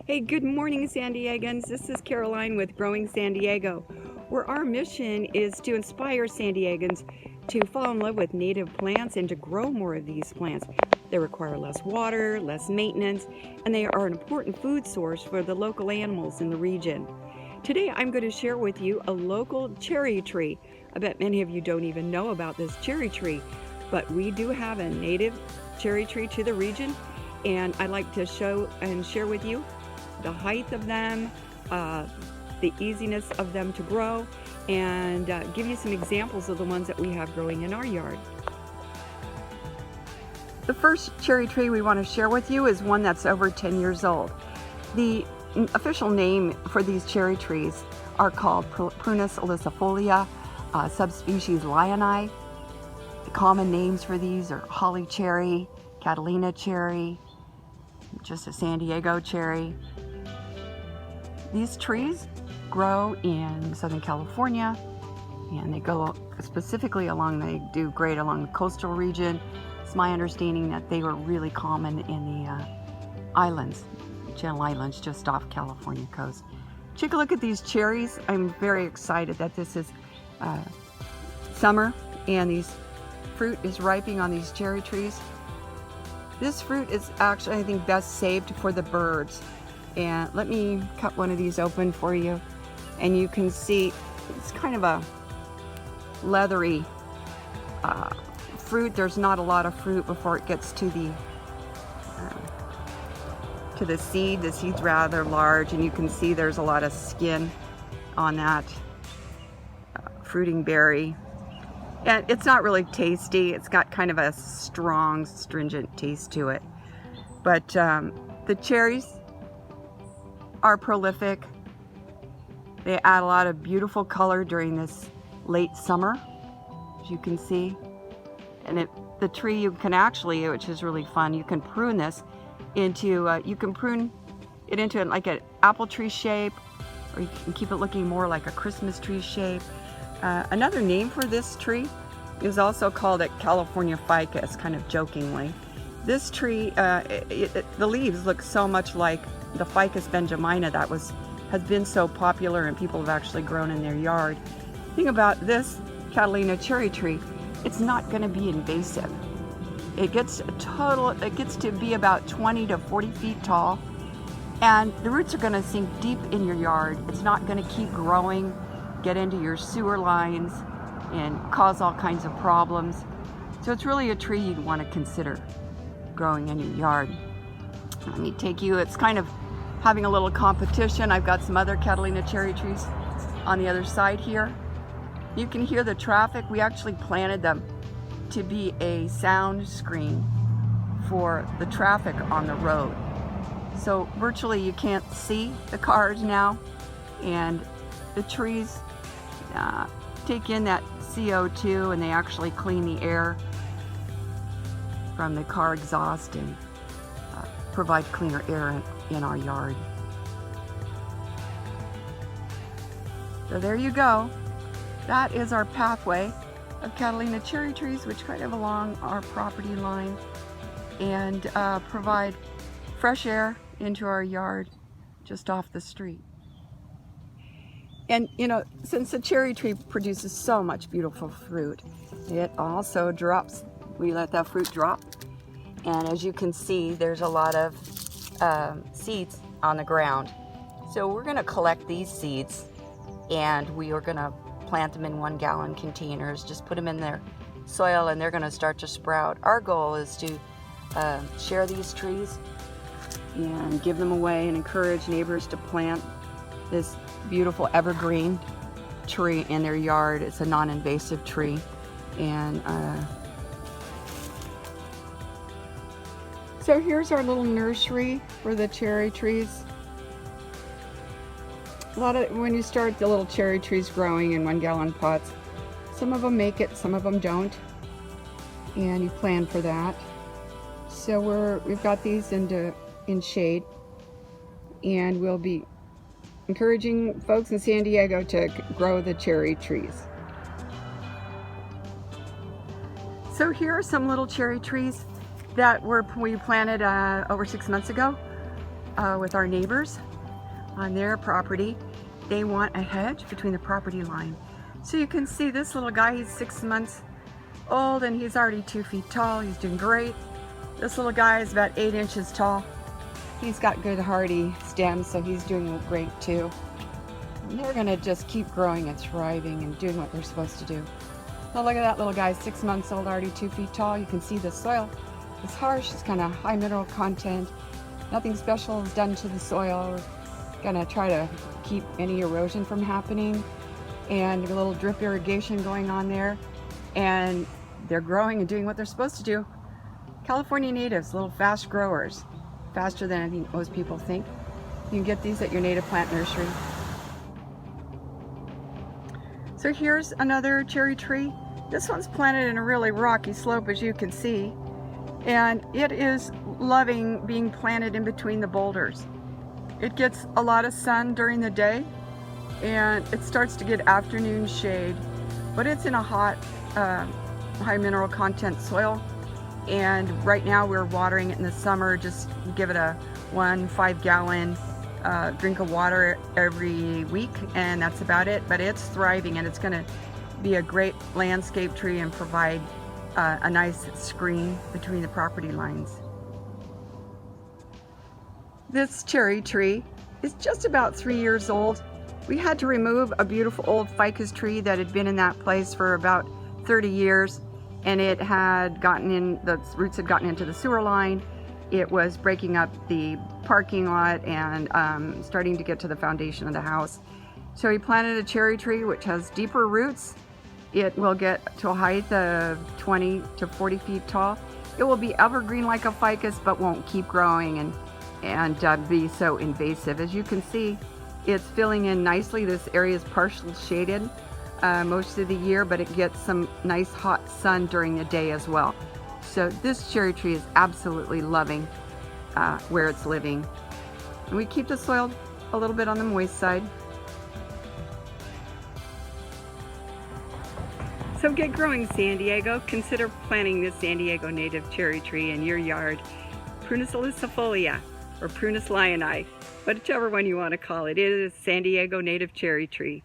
Hey, good morning, San Diegans. This is Caroline with Growing San Diego, where our mission is to inspire San Diegans to fall in love with native plants and to grow more of these plants. They require less water, less maintenance, and they are an important food source for the local animals in the region. Today, I'm going to share with you a local cherry tree. I bet many of you don't even know about this cherry tree, but we do have a native cherry tree to the region, and I'd like to show and share with you the height of them, the easiness of them to grow, and give you some examples of the ones that we have growing in our yard. The first cherry tree we want to share with you is one that's over 10 years old. The official name for these cherry trees are called Prunus ilicifolia, subspecies lyonii. The common names for these are holly cherry, Catalina cherry, just a San Diego cherry. These trees grow in Southern California, and they go specifically they do great along the coastal region. It's my understanding that they were really common in the islands, Channel Islands, just off California coast. Take a look at these cherries. I'm very excited that this is summer and these fruit is ripening on these cherry trees. This fruit is actually, I think, best saved for the birds. And let me cut one of these open for you, and you can see it's kind of a leathery fruit. There's not a lot of fruit before it gets to the seed. The seed's rather large, and you can see there's a lot of skin on that fruiting berry. And it's not really tasty. It's got kind of a strong, stringent taste to it. But the cherries are prolific. They add a lot of beautiful color during this late summer, as you can see. And the tree, you can actually, which is really fun, you can prune this into, you can prune it into like an apple tree shape, or you can keep it looking more like a Christmas tree shape. Another name for this tree is also called a California ficus, kind of jokingly. This tree, the leaves look so much like the ficus benjamina that has been so popular and people have actually grown in their yard. The thing about this Catalina cherry tree, it's not going to be invasive. It gets to be about 20 to 40 feet tall, and the roots are going to sink deep in your yard. It's not going to keep growing, get into your sewer lines, and cause all kinds of problems. So it's really a tree you'd want to consider growing in your yard. Let me take you, it's kind of having a little competition. I've got some other Catalina cherry trees on the other side here. You can hear the traffic. We actually planted them to be a sound screen for the traffic on the road. So virtually you can't see the cars now, and the trees take in that CO2, and they actually clean the air from the car exhaust and provide cleaner air in our yard. So there you go. That is our pathway of Catalina cherry trees, which kind of along our property line, and provide fresh air into our yard just off the street. And you know, since the cherry tree produces so much beautiful fruit, it also drops. We let that fruit drop, and as you can see, there's a lot of seeds on the ground. So we're going to collect these seeds, and we are going to plant them in 1-gallon containers. Just put them in their soil, and they're going to start to sprout. Our goal is to share these trees and give them away and encourage neighbors to plant this beautiful evergreen tree in their yard. It's a non-invasive tree, and so here's our little nursery for the cherry trees. When you start the little cherry trees growing in 1-gallon pots, some of them make it, some of them don't, and you plan for that. So we've got these in shade, and we'll be encouraging folks in San Diego to grow the cherry trees. So here are some little cherry trees that we planted over 6 months ago. with our neighbors on their property. They want a hedge between the property line. So you can see this little guy, he's 6 months old and he's already 2 feet tall. He's doing great. This little guy is about 8 inches tall. He's got good hardy stems, so he's doing great too. And they're gonna just keep growing and thriving and doing what they're supposed to do. Now look at that little guy, 6 months old, already 2 feet tall. You can see the soil is harsh, it's kind of high mineral content. Nothing special is done to the soil. We're gonna try to keep any erosion from happening, and a little drip irrigation going on there. And they're growing and doing what they're supposed to do. California natives, little fast growers, faster than I think most people think. You can get these at your native plant nursery. So here's another cherry tree. This one's planted in a really rocky slope, as you can see, and it is loving being planted in between the boulders. It gets a lot of sun during the day and it starts to get afternoon shade, but it's in a hot, high mineral content soil. And right now we're watering it in the summer. Just give it a 5-gallon drink of water every week, and that's about it. But it's thriving, and it's going to be a great landscape tree and provide a nice screen between the property lines. This cherry tree is just about 3 years old. We had to remove a beautiful old ficus tree that had been in that place for about 30 years, and it had gotten in, the roots had gotten into the sewer line. It was breaking up the parking lot and starting to get to the foundation of the house. So he planted a cherry tree which has deeper roots. It will get to a height of 20 to 40 feet tall. It will be evergreen like a ficus, but won't keep growing and be so invasive. As you can see, it's filling in nicely. This area is partially shaded most of the year, but it gets some nice hot sun during the day as well. So this cherry tree is absolutely loving where it's living. And we keep the soil a little bit on the moist side. So get growing, San Diego. Consider planting this San Diego native cherry tree in your yard. Prunus ilicifolia or Prunus lyonii, whichever one you want to call it. It is a San Diego native cherry tree.